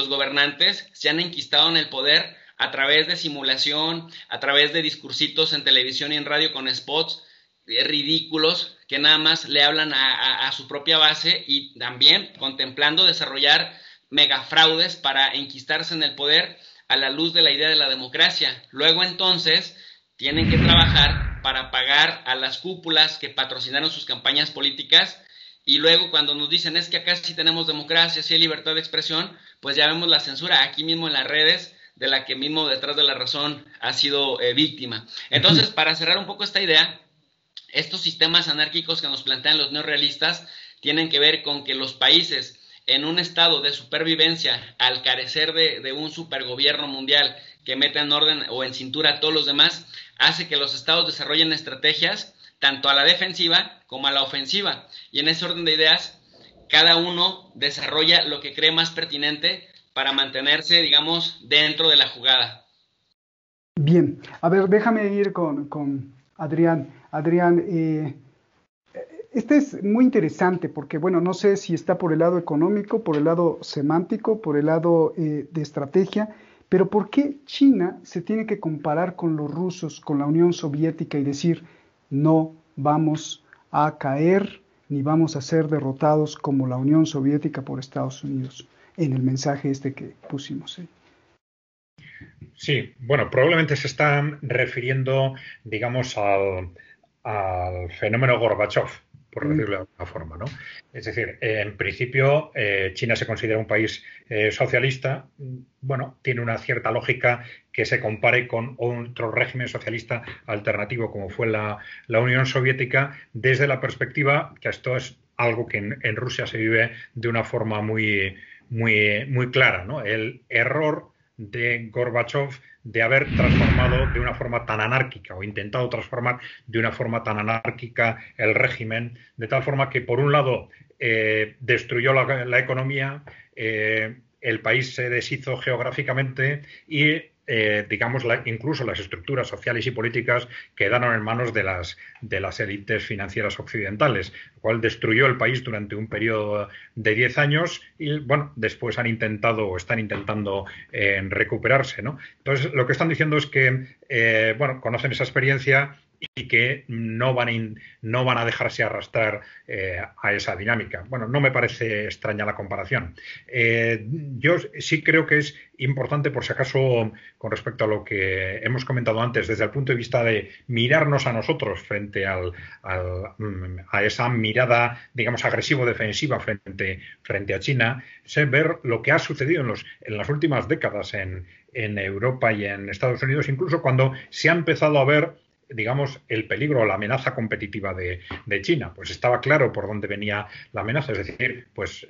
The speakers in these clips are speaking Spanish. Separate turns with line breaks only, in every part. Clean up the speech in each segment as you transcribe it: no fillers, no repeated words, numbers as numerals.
los gobernantes se han enquistado en el poder a través de simulación, a través de discursitos en televisión y en radio con spots ridículos que nada más le hablan a su propia base, y también contemplando desarrollar megafraudes para enquistarse en el poder a la luz de la idea de la democracia. Luego entonces tienen que trabajar para pagar a las cúpulas que patrocinaron sus campañas políticas, y luego cuando nos dicen es que acá sí tenemos democracia, sí hay libertad de expresión, pues ya vemos la censura aquí mismo en las redes, de la que mismo detrás de la razón ha sido víctima. Entonces, para cerrar un poco esta idea, estos sistemas anárquicos que nos plantean los neorrealistas tienen que ver con que los países en un estado de supervivencia, al carecer de un supergobierno mundial que meta en orden o en cintura a todos los demás, hace que los estados desarrollen estrategias tanto a la defensiva como a la ofensiva. Y en ese orden de ideas, cada uno desarrolla lo que cree más pertinente para mantenerse, digamos, dentro de la jugada.
Bien, a ver, déjame ir con Adrián. Adrián, este es muy interesante porque, bueno, no sé si está por el lado económico, por el lado semántico, por el lado de estrategia, pero ¿por qué China se tiene que comparar con los rusos, con la Unión Soviética y decir no vamos a caer ni vamos a ser derrotados como la Unión Soviética por Estados Unidos en el mensaje este que pusimos?
Sí, bueno, probablemente se están refiriendo, digamos, al fenómeno Gorbachov, por decirlo de alguna forma, ¿no? Es decir, en principio, China se considera un país socialista. Bueno, tiene una cierta lógica que se compare con otro régimen socialista alternativo como fue la Unión Soviética, desde la perspectiva que esto es algo que en Rusia se vive de una forma muy, muy, muy clara, ¿no? El error de Gorbachov de haber transformado de una forma tan anárquica o intentado transformar de una forma tan anárquica el régimen, de tal forma que por un lado destruyó la economía, el país se deshizo geográficamente y digamos, incluso las estructuras sociales y políticas quedaron en manos de las élites financieras occidentales, lo cual destruyó el país durante un periodo de 10 años y, bueno, después han intentado o están intentando recuperarse, ¿no? Entonces, lo que están diciendo es que, bueno, conocen esa experiencia y que no van a dejarse arrastrar a esa dinámica. Bueno, no me parece extraña la comparación. Yo sí creo que es importante, por si acaso, con respecto a lo que hemos comentado antes, desde el punto de vista de mirarnos a nosotros frente a esa mirada, digamos, agresivo-defensiva frente a China, ver lo que ha sucedido en las últimas décadas en Europa y en Estados Unidos, incluso cuando se ha empezado a ver, digamos, el peligro o la amenaza competitiva de China. Pues estaba claro por dónde venía la amenaza, es decir, pues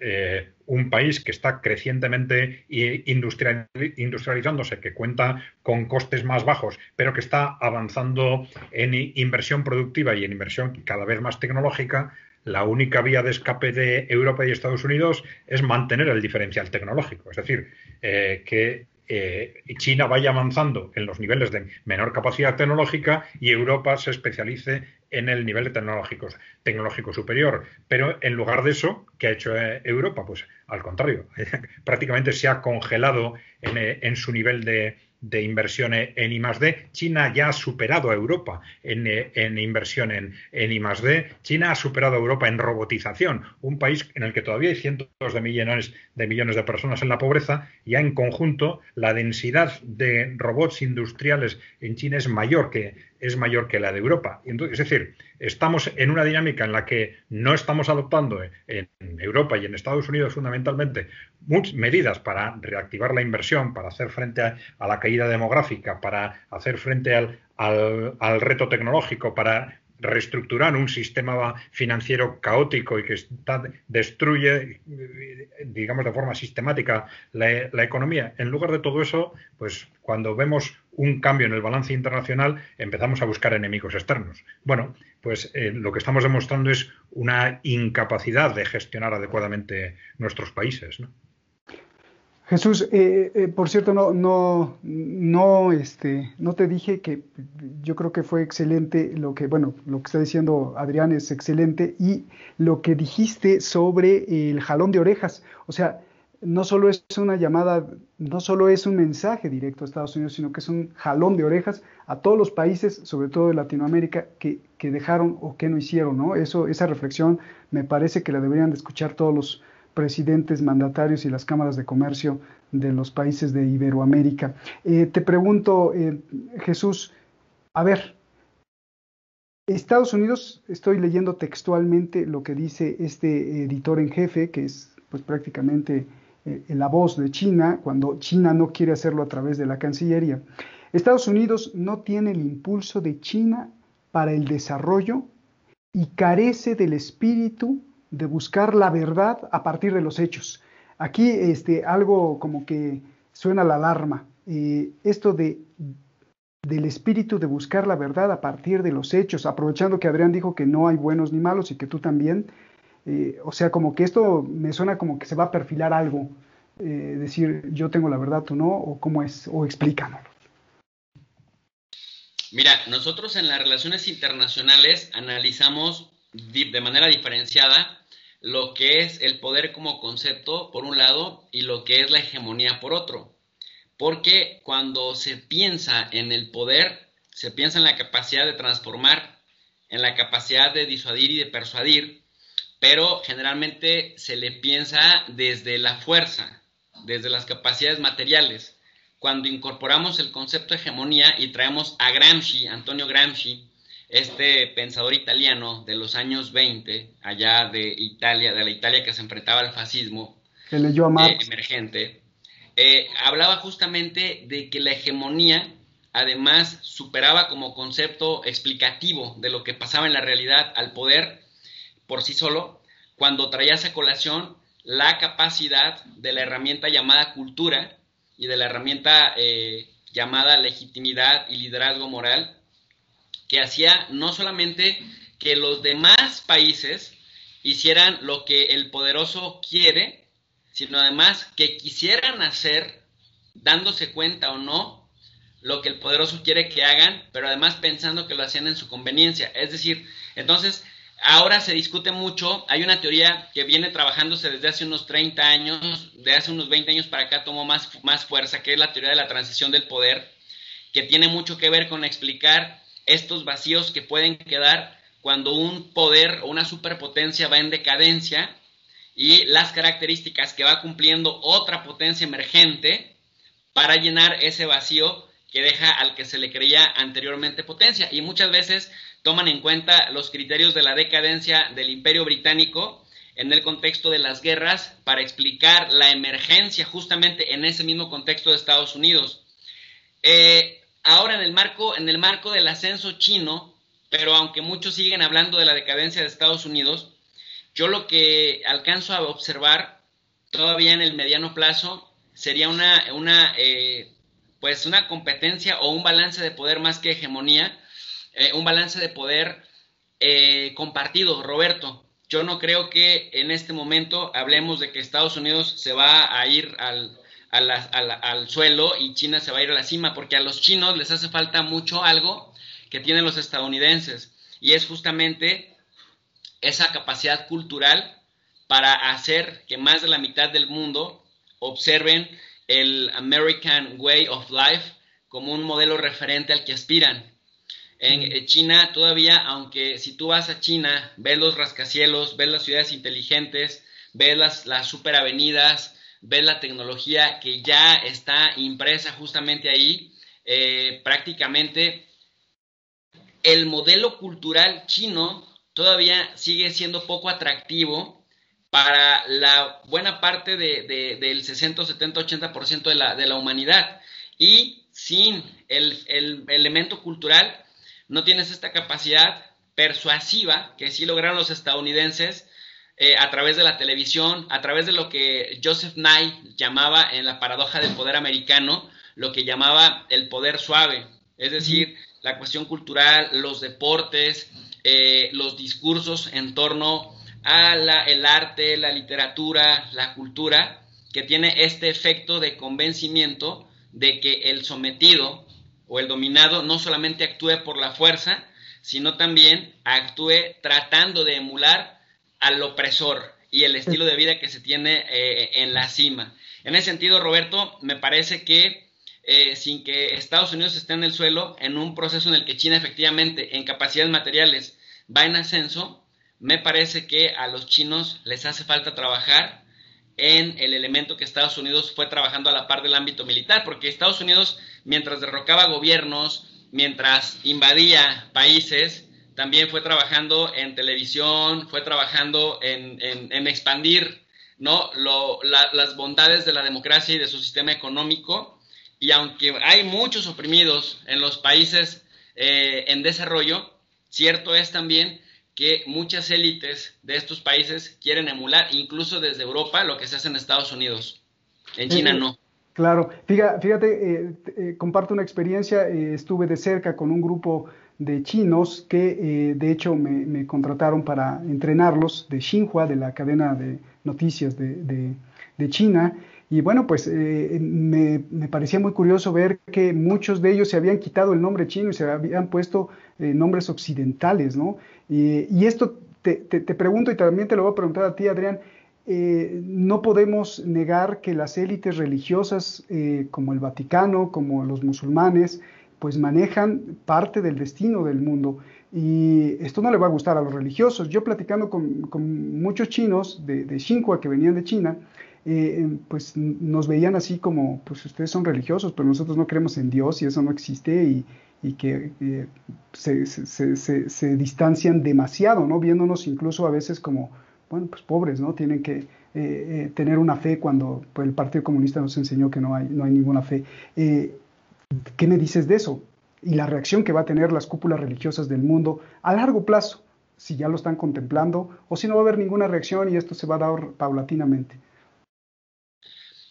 un país que está crecientemente industrializándose, que cuenta con costes más bajos, pero que está avanzando en inversión productiva y en inversión cada vez más tecnológica. La única vía de escape de Europa y Estados Unidos es mantener el diferencial tecnológico, es decir, que China vaya avanzando en los niveles de menor capacidad tecnológica y Europa se especialice en el nivel tecnológico superior. Pero en lugar de eso, ¿qué ha hecho Europa? Pues al contrario, prácticamente se ha congelado en su nivel de inversión en I+D. China ya ha superado a Europa en inversión en I+D. China ha superado a Europa en robotización, un país en el que todavía hay cientos de millones de personas en la pobreza. Ya en conjunto la densidad de robots industriales en China es mayor que la de Europa. Entonces, es decir, estamos en una dinámica en la que no estamos adoptando en Europa y en Estados Unidos fundamentalmente muchas medidas para reactivar la inversión, para hacer frente a la caída demográfica, para hacer frente al reto tecnológico, para reestructurar un sistema financiero caótico y que destruye, digamos, de forma sistemática la economía. En lugar de todo eso, pues cuando vemos un cambio en el balance internacional, empezamos a buscar enemigos externos. Bueno, pues lo que estamos demostrando es una incapacidad de gestionar adecuadamente nuestros países, ¿no?
Jesús, por cierto, no te dije que yo creo que fue excelente lo que está diciendo Adrián es excelente, y lo que dijiste sobre el jalón de orejas. O sea, no solo es una llamada, no solo es un mensaje directo a Estados Unidos, sino que es un jalón de orejas a todos los países, sobre todo de Latinoamérica, que dejaron o que no hicieron, ¿no? Esa reflexión me parece que la deberían de escuchar todos los presidentes, mandatarios y las cámaras de comercio de los países de Iberoamérica. Te pregunto, Jesús, a ver, Estados Unidos, estoy leyendo textualmente lo que dice este editor en jefe, que es pues prácticamente la voz de China, cuando China no quiere hacerlo a través de la Cancillería. Estados Unidos no tiene el impulso de China para el desarrollo y carece del espíritu de buscar la verdad a partir de los hechos. Aquí algo como que suena la alarma. Esto del espíritu de buscar la verdad a partir de los hechos, aprovechando que Adrián dijo que no hay buenos ni malos y que tú también, o sea, como que esto me suena como que se va a perfilar algo, decir yo tengo la verdad, tú no, o cómo es, o explícanoslo.
Mira, nosotros en las relaciones internacionales analizamos de manera diferenciada lo que es el poder como concepto, por un lado, y lo que es la hegemonía, por otro. Porque cuando se piensa en el poder, se piensa en la capacidad de transformar, en la capacidad de disuadir y de persuadir, pero generalmente se le piensa desde la fuerza, desde las capacidades materiales. Cuando incorporamos el concepto de hegemonía y traemos a Gramsci, Antonio Gramsci, este pensador italiano de los años 20, allá de Italia, de la Italia que se enfrentaba al fascismo
que leyó a Marx,
emergente, hablaba justamente de que la hegemonía además superaba como concepto explicativo de lo que pasaba en la realidad al poder por sí solo, cuando traías a colación la capacidad de la herramienta llamada cultura y de la herramienta llamada legitimidad y liderazgo moral, que hacía no solamente que los demás países hicieran lo que el poderoso quiere, sino además que quisieran hacer, dándose cuenta o no, lo que el poderoso quiere que hagan, pero además pensando que lo hacían en su conveniencia. Es decir, entonces, ahora se discute mucho, hay una teoría que viene trabajándose desde hace unos 30 años, de hace unos 20 años para acá tomó más fuerza, que es la teoría de la transición del poder, que tiene mucho que ver con explicar estos vacíos que pueden quedar cuando un poder o una superpotencia va en decadencia y las características que va cumpliendo otra potencia emergente para llenar ese vacío que deja al que se le creía anteriormente potencia. Y muchas veces toman en cuenta los criterios de la decadencia del Imperio Británico en el contexto de las guerras para explicar la emergencia justamente en ese mismo contexto de Estados Unidos. Ahora en el marco del ascenso chino, pero aunque muchos siguen hablando de la decadencia de Estados Unidos, yo lo que alcanzo a observar todavía en el mediano plazo sería una competencia o un balance de poder más que hegemonía, un balance de poder compartido. Roberto, yo no creo que en este momento hablemos de que Estados Unidos se va a ir al suelo y China se va a ir a la cima, porque a los chinos les hace falta mucho algo que tienen los estadounidenses, y es justamente esa capacidad cultural para hacer que más de la mitad del mundo observen el American Way of Life como un modelo referente al que aspiran. En China todavía, aunque si tú vas a China, ves los rascacielos, ves las ciudades inteligentes, ves las superavenidas, ves la tecnología que ya está impresa justamente ahí, prácticamente el modelo cultural chino todavía sigue siendo poco atractivo para la buena parte del 60, 70, 80% de la humanidad. Y sin el elemento cultural no tienes esta capacidad persuasiva que sí lograron los estadounidenses a través de la televisión, a través de lo que Joseph Nye llamaba en la paradoja del poder americano, lo que llamaba el poder suave, es decir, la cuestión cultural, los deportes, los discursos en torno a el arte, la literatura, la cultura, que tiene este efecto de convencimiento de que el sometido o el dominado no solamente actúe por la fuerza, sino también actúe tratando de emular al opresor. y el estilo de vida que se tiene en la cima. En ese sentido, Roberto, me parece que sin que Estados Unidos esté en el suelo, en un proceso en el que China efectivamente en capacidades materiales va en ascenso, me parece que a los chinos les hace falta trabajar en el elemento que Estados Unidos fue trabajando a la par del ámbito militar, porque Estados Unidos, mientras derrocaba gobiernos, mientras invadía países, también fue trabajando en televisión, fue trabajando en expandir, ¿no?, las bondades de la democracia y de su sistema económico. Y aunque hay muchos oprimidos en los países en desarrollo, cierto es también que muchas élites de estos países quieren emular, incluso desde Europa, lo que se hace en Estados Unidos. En China no.
Claro, fíjate, comparto una experiencia, estuve de cerca con un grupo de chinos que de hecho me contrataron para entrenarlos, de Xinhua, de la cadena de noticias de China. Y bueno, pues me parecía muy curioso ver que muchos de ellos se habían quitado el nombre chino y se habían puesto nombres occidentales, ¿no? Y esto te pregunto, y también te lo voy a preguntar a ti, Adrián. No podemos negar que las élites religiosas como el Vaticano, como los musulmanes, pues manejan parte del destino del mundo. Y esto no le va a gustar a los religiosos. Yo platicando con muchos chinos de Xinhua que venían de China, pues nos veían así como, pues ustedes son religiosos, pero nosotros no creemos en Dios y eso no existe, y que se distancian demasiado, ¿no? Viéndonos incluso a veces como, bueno, pues pobres, ¿no? Tienen que tener una fe cuando pues, el Partido Comunista nos enseñó que no hay ninguna fe. ¿Qué me dices de eso? Y la reacción que va a tener las cúpulas religiosas del mundo a largo plazo, si ya lo están contemplando, o si no va a haber ninguna reacción y esto se va a dar paulatinamente.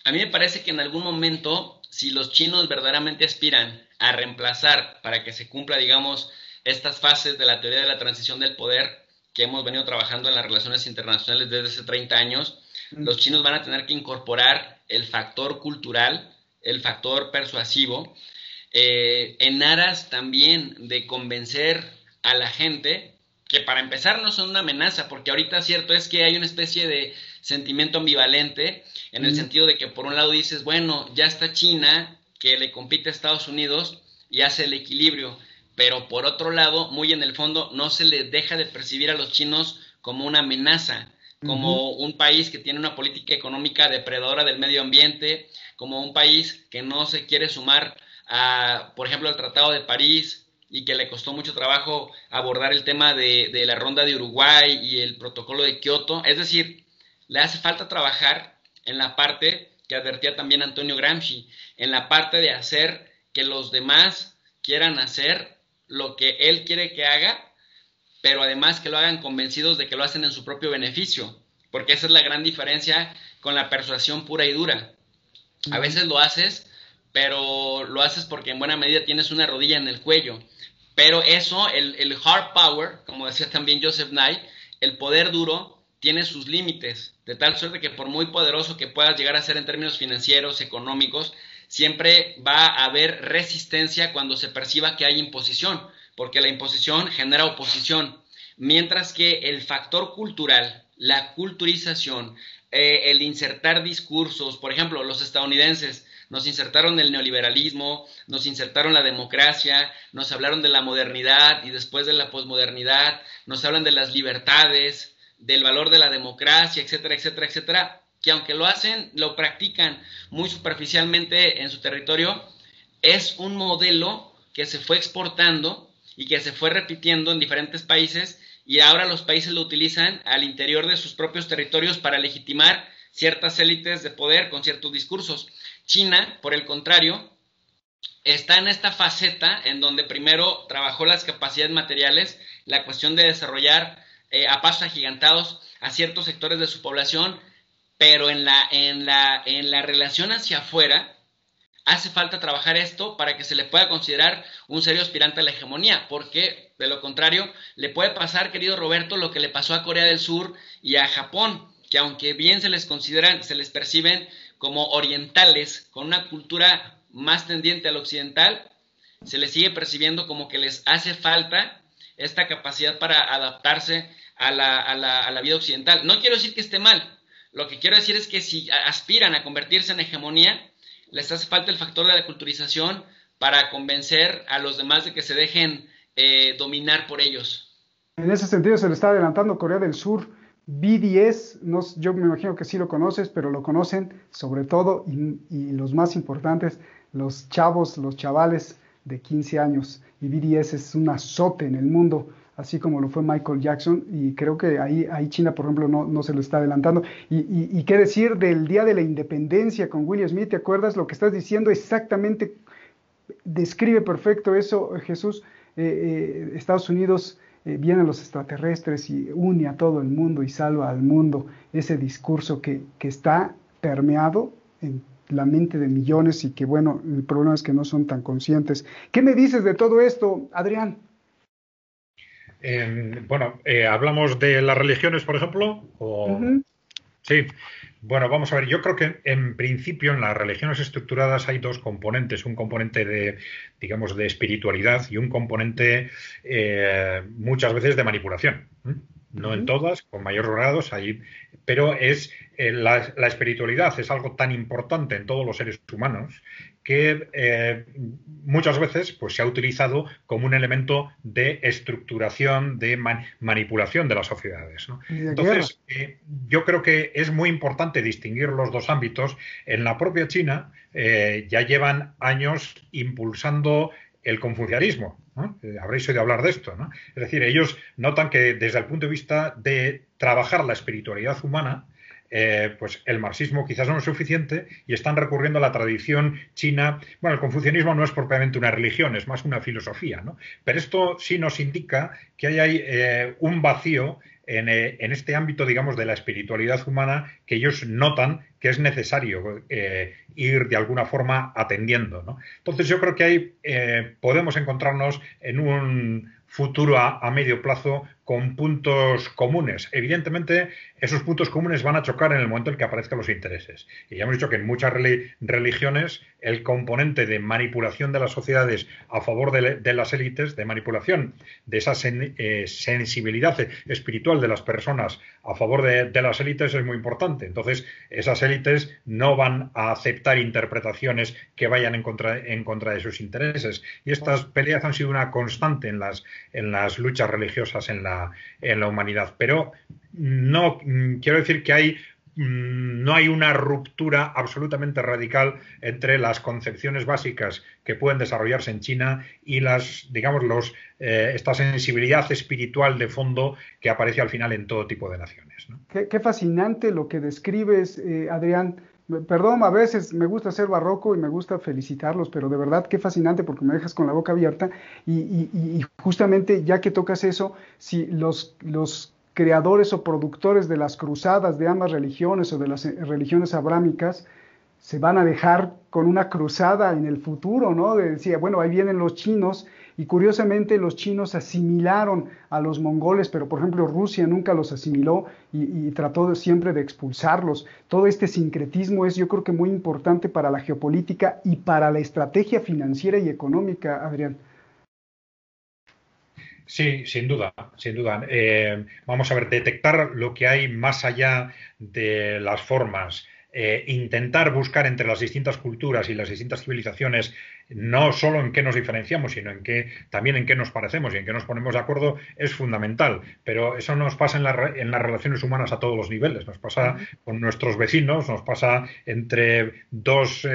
A mí me parece que en algún momento, si los chinos verdaderamente aspiran a reemplazar para que se cumpla, digamos, estas fases de la teoría de la transición del poder que hemos venido trabajando en las relaciones internacionales desde hace 30 años, los chinos van a tener que incorporar el factor cultural, el factor persuasivo, en aras también de convencer a la gente que para empezar no son una amenaza, porque ahorita cierto es que hay una especie de sentimiento ambivalente en el sentido de que por un lado dices, bueno, ya está China que le compite a Estados Unidos y hace el equilibrio, pero por otro lado, muy en el fondo, no se les deja de percibir a los chinos como una amenaza, como un país que tiene una política económica depredadora del medio ambiente, como un país que no se quiere sumar a, por ejemplo, al Tratado de París y que le costó mucho trabajo abordar el tema de la ronda de Uruguay y el protocolo de Kioto. Es decir, le hace falta trabajar en la parte que advertía también Antonio Gramsci, en la parte de hacer que los demás quieran hacer lo que él quiere que haga, pero además que lo hagan convencidos de que lo hacen en su propio beneficio, porque esa es la gran diferencia con la persuasión pura y dura. A veces lo haces, pero lo haces porque en buena medida tienes una rodilla en el cuello, pero eso, el hard power, como decía también Joseph Nye, el poder duro tiene sus límites, de tal suerte que por muy poderoso que puedas llegar a ser en términos financieros, económicos, siempre va a haber resistencia cuando se perciba que hay imposición, porque la imposición genera oposición, mientras que el factor cultural, la culturización, el insertar discursos, por ejemplo, los estadounidenses nos insertaron el neoliberalismo, nos insertaron la democracia, nos hablaron de la modernidad y después de la posmodernidad, nos hablan de las libertades, del valor de la democracia, etcétera, etcétera, etcétera, que aunque lo hacen, lo practican muy superficialmente en su territorio, es un modelo que se fue exportando y que se fue repitiendo en diferentes países y ahora los países lo utilizan al interior de sus propios territorios para legitimar ciertas élites de poder con ciertos discursos. China, por el contrario, está en esta faceta en donde primero trabajó las capacidades materiales, la cuestión de desarrollar a pasos agigantados a ciertos sectores de su población, pero en la relación hacia afuera hace falta trabajar esto para que se le pueda considerar un serio aspirante a la hegemonía, porque de lo contrario le puede pasar, querido Roberto, lo que le pasó a Corea del Sur y a Japón, que aunque bien se les consideran, se les perciben como orientales, con una cultura más tendiente al occidental, se les sigue percibiendo como que les hace falta esta capacidad para adaptarse a la vida occidental. No quiero decir que esté mal, lo que quiero decir es que si aspiran a convertirse en hegemonía, les hace falta el factor de la culturización para convencer a los demás de que se dejen dominar por ellos.
En ese sentido se le está adelantando Corea del Sur. BTS, no, yo me imagino que sí lo conoces, pero lo conocen sobre todo, y los más importantes, los chavos, los chavales de 15 años. Y BTS es un azote en el mundo, así como lo fue Michael Jackson, y creo que ahí China, por ejemplo, no se lo está adelantando. Y qué decir del Día de la Independencia con Will Smith, ¿te acuerdas lo que estás diciendo? Exactamente, describe perfecto eso, Jesús. Estados Unidos... vienen los extraterrestres y une a todo el mundo y salva al mundo. Ese discurso que está permeado en la mente de millones y que, bueno, el problema es que no son tan conscientes. ¿Qué me dices de todo esto, Adrián?
¿Hablamos de las religiones, por ejemplo? Sí. Bueno, vamos a ver, yo creo que en principio en las religiones estructuradas hay dos componentes, un componente de, digamos, de espiritualidad y un componente muchas veces de manipulación. No en todas, con mayores grados, pero la espiritualidad es algo tan importante en todos los seres humanos que muchas veces pues, se ha utilizado como un elemento de estructuración, de manipulación de las sociedades, ¿no? Entonces, yo creo que es muy importante distinguir los dos ámbitos. En la propia China ya llevan años impulsando el confucianismo, ¿no? Habréis oído hablar de esto, ¿no? Es decir, ellos notan que desde el punto de vista de trabajar la espiritualidad humana, pues el marxismo quizás no es suficiente y están recurriendo a la tradición china. Bueno, el confucianismo no es propiamente una religión, es más una filosofía, ¿no? Pero esto sí nos indica que hay un vacío en este ámbito, digamos, de la espiritualidad humana que ellos notan que es necesario ir de alguna forma atendiendo, ¿no? Entonces yo creo que podemos encontrarnos en un futuro a medio plazo con puntos comunes. Evidentemente, esos puntos comunes van a chocar en el momento en que aparezcan los intereses. Y ya hemos dicho que en muchas religiones el componente de manipulación de las sociedades a favor de las élites, de manipulación de esa sensibilidad espiritual de las personas a favor de las élites es muy importante. Entonces, esas élites no van a aceptar interpretaciones que vayan en contra de sus intereses. Y estas peleas han sido una constante en las luchas religiosas en la humanidad. Pero no quiero decir que no hay una ruptura absolutamente radical entre las concepciones básicas que pueden desarrollarse en China y esta sensibilidad espiritual de fondo que aparece al final en todo tipo de naciones, ¿no?
Qué fascinante lo que describes, Adrián. Perdón, a veces me gusta ser barroco y me gusta felicitarlos, pero de verdad qué fascinante porque me dejas con la boca abierta y justamente ya que tocas eso, si los creadores o productores de las cruzadas de ambas religiones o de las religiones abrámicas se van a dejar con una cruzada en el futuro, ¿no? Decía, bueno, ahí vienen los chinos y curiosamente los chinos asimilaron a los mongoles, pero por ejemplo Rusia nunca los asimiló y trató siempre de expulsarlos. Todo este sincretismo es yo creo que muy importante para la geopolítica y para la estrategia financiera y económica, Adrián.
Sí, sin duda, sin duda. Vamos a ver, detectar lo que hay más allá de las formas, intentar buscar entre las distintas culturas y las distintas civilizaciones no solo en qué nos diferenciamos, sino también en qué nos parecemos y en qué nos ponemos de acuerdo es fundamental. Pero eso nos pasa en las relaciones humanas a todos los niveles. Nos pasa con nuestros vecinos, nos pasa entre dos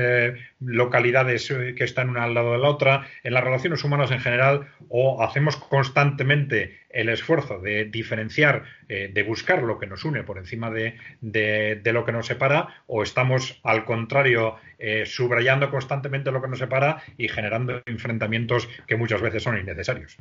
localidades que están una al lado de la otra, en las relaciones humanas en general, o hacemos constantemente el esfuerzo de diferenciar, de buscar lo que nos une por encima de lo que nos separa, o estamos al contrario subrayando constantemente lo que nos separa y generando enfrentamientos que muchas veces son innecesarios.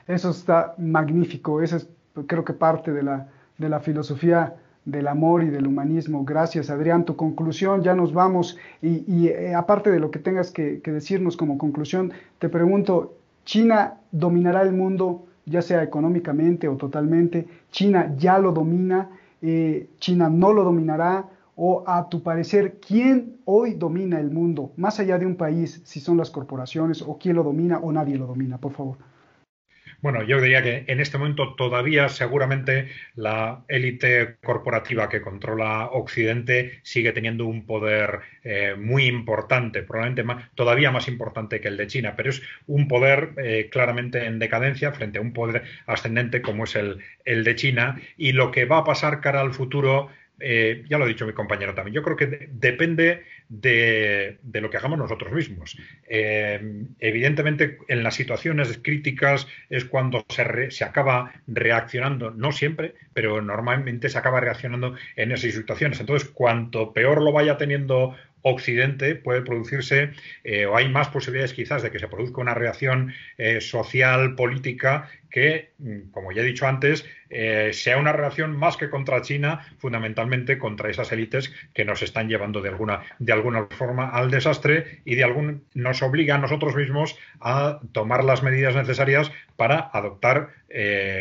Eso está magnífico, eso es creo que parte de la filosofía del amor y del humanismo. Gracias, Adrián. Tu conclusión, ya nos vamos y aparte de lo que tengas que decirnos como conclusión, te pregunto, ¿China dominará el mundo, ya sea económicamente o totalmente? ¿China ya lo domina? ¿China no lo dominará? O a tu parecer, ¿quién hoy domina el mundo? Más allá de un país, si son las corporaciones, o quién lo domina o nadie lo domina, por favor.
Bueno, yo diría que en este momento todavía seguramente la élite corporativa que controla Occidente sigue teniendo un poder muy importante, probablemente todavía más importante que el de China, pero es un poder claramente en decadencia frente a un poder ascendente como es el de China, y lo que va a pasar cara al futuro, ya lo ha dicho mi compañero también, yo creo que depende de lo que hagamos nosotros mismos. Evidentemente, en las situaciones críticas es cuando se acaba reaccionando, no siempre, pero normalmente se acaba reaccionando en esas situaciones. Entonces, cuanto peor lo vaya teniendo Occidente, puede producirse, o hay más posibilidades quizás de que se produzca una reacción social, política, que, como ya he dicho antes, sea una reacción más que contra China, fundamentalmente contra esas élites que nos están llevando de alguna forma al desastre, y nos obliga a nosotros mismos a tomar las medidas necesarias para adoptar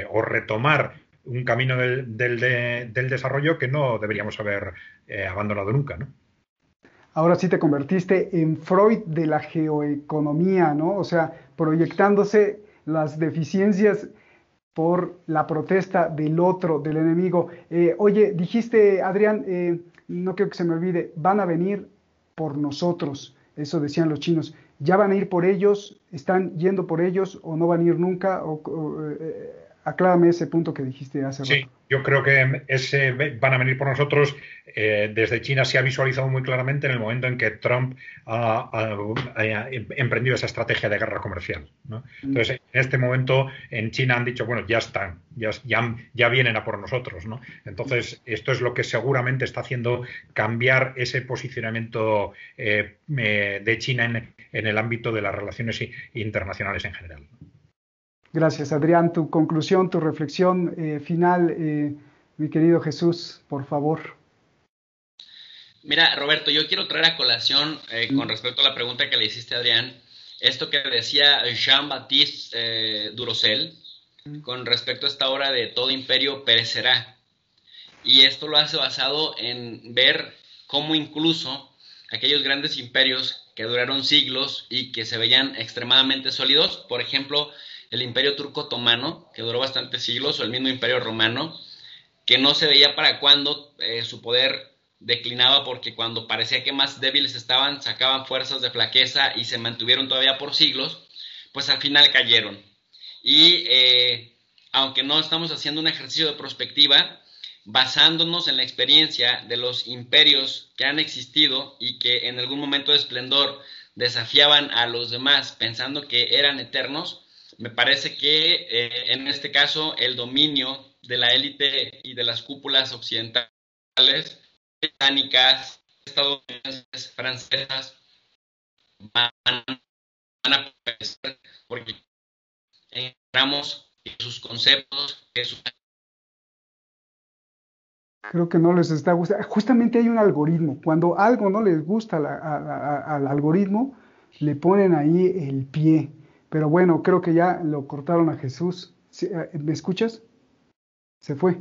o retomar un camino del desarrollo que no deberíamos haber abandonado nunca, ¿no?
Ahora sí te convertiste en Freud de la geoeconomía, ¿no? O sea, proyectándose las deficiencias por la protesta del otro, del enemigo. Oye, dijiste, Adrián, no quiero que se me olvide, van a venir por nosotros, eso decían los chinos. ¿Ya van a ir por ellos? ¿Están yendo por ellos o no van a ir nunca? Aclárame ese punto que dijiste hace rato.
Sí, yo creo que van a venir por nosotros. Desde China se ha visualizado muy claramente en el momento en que Trump ha emprendido esa estrategia de guerra comercial, ¿no? Entonces, en este momento en China han dicho, bueno, ya están, ya vienen a por nosotros, ¿no? Entonces, esto es lo que seguramente está haciendo cambiar ese posicionamiento de China en el ámbito de las relaciones internacionales en general.
Gracias, Adrián. Tu conclusión, tu reflexión final, mi querido Jesús, por favor.
Mira, Roberto, yo quiero traer a colación con respecto a la pregunta que le hiciste a Adrián, esto que decía Jean-Baptiste Durosel con respecto a esta obra de todo imperio perecerá. Y esto lo hace basado en ver cómo incluso aquellos grandes imperios que duraron siglos y que se veían extremadamente sólidos, por ejemplo, el imperio turco otomano, que duró bastantes siglos, o el mismo imperio romano, que no se veía para cuándo su poder declinaba, porque cuando parecía que más débiles estaban, sacaban fuerzas de flaqueza y se mantuvieron todavía por siglos, pues al final cayeron. Y aunque no estamos haciendo un ejercicio de prospectiva, basándonos en la experiencia de los imperios que han existido y que en algún momento de esplendor desafiaban a los demás pensando que eran eternos, me parece que en este caso el dominio de la élite y de las cúpulas occidentales, británicas, estadounidenses, francesas, van a perecer porque encontramos que sus conceptos, que sus...
Creo que no les está gustando. Justamente hay un algoritmo. Cuando algo no les gusta al algoritmo, le ponen ahí el pie. Pero bueno, creo que ya lo cortaron a Jesús. ¿Me escuchas? Se fue.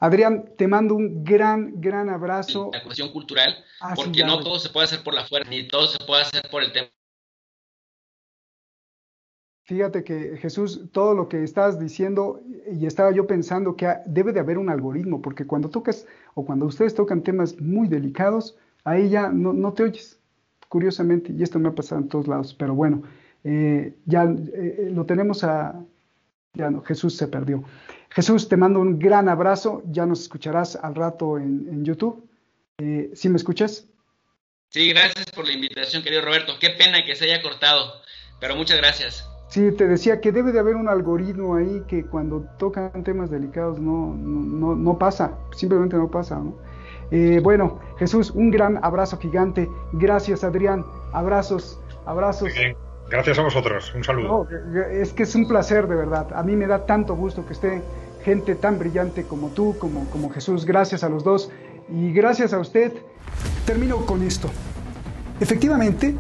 Adrián, te mando un gran abrazo.
La cuestión cultural, porque no todo se puede hacer por la fuerza, ni todo se puede hacer por el tema.
Fíjate que, Jesús, todo lo que estás diciendo, y estaba yo pensando que debe de haber un algoritmo, porque cuando tocas, o cuando ustedes tocan temas muy delicados, ahí ya no te oyes, curiosamente, y esto me ha pasado en todos lados, pero bueno, lo tenemos ya no, Jesús se perdió. Jesús, te mando un gran abrazo, ya nos escucharás al rato en YouTube. ¿Sí me escuchas?
Sí, gracias por la invitación, querido Roberto. Qué pena que se haya cortado, pero muchas gracias.
Sí, te decía que debe de haber un algoritmo ahí que cuando tocan temas delicados no pasa, simplemente no pasa, ¿no? Bueno, Jesús, un gran abrazo gigante. Gracias, Adrián. Abrazos.
Muy bien. Gracias a vosotros. Un saludo.
No, es que es un placer, de verdad. A mí me da tanto gusto que esté gente tan brillante como tú, como Jesús. Gracias a los dos y gracias a usted. Termino con esto. Efectivamente,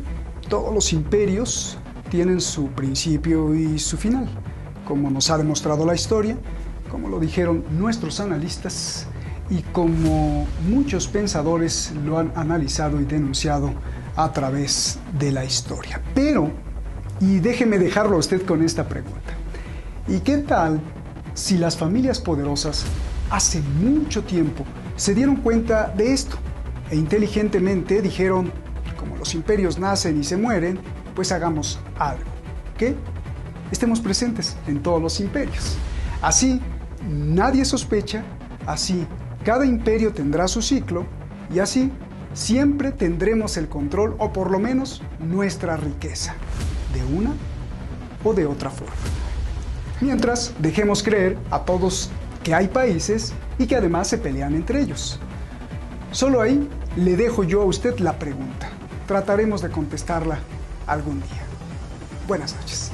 todos los imperios tienen su principio y su final, como nos ha demostrado la historia, como lo dijeron nuestros analistas y como muchos pensadores lo han analizado y denunciado a través de la historia. Pero, y déjeme dejarlo a usted con esta pregunta, ¿Y qué tal si las familias poderosas hace mucho tiempo se dieron cuenta de esto e inteligentemente dijeron, como los imperios nacen y se mueren, pues hagamos algo? ¿Qué? Estemos presentes en todos los imperios. Así nadie sospecha, así cada imperio tendrá su ciclo y así siempre tendremos el control o por lo menos nuestra riqueza, de una o de otra forma. Mientras dejemos creer a todos que hay países y que además se pelean entre ellos. Solo ahí le dejo yo a usted la pregunta. Trataremos de contestarla algún día. Buenas noches.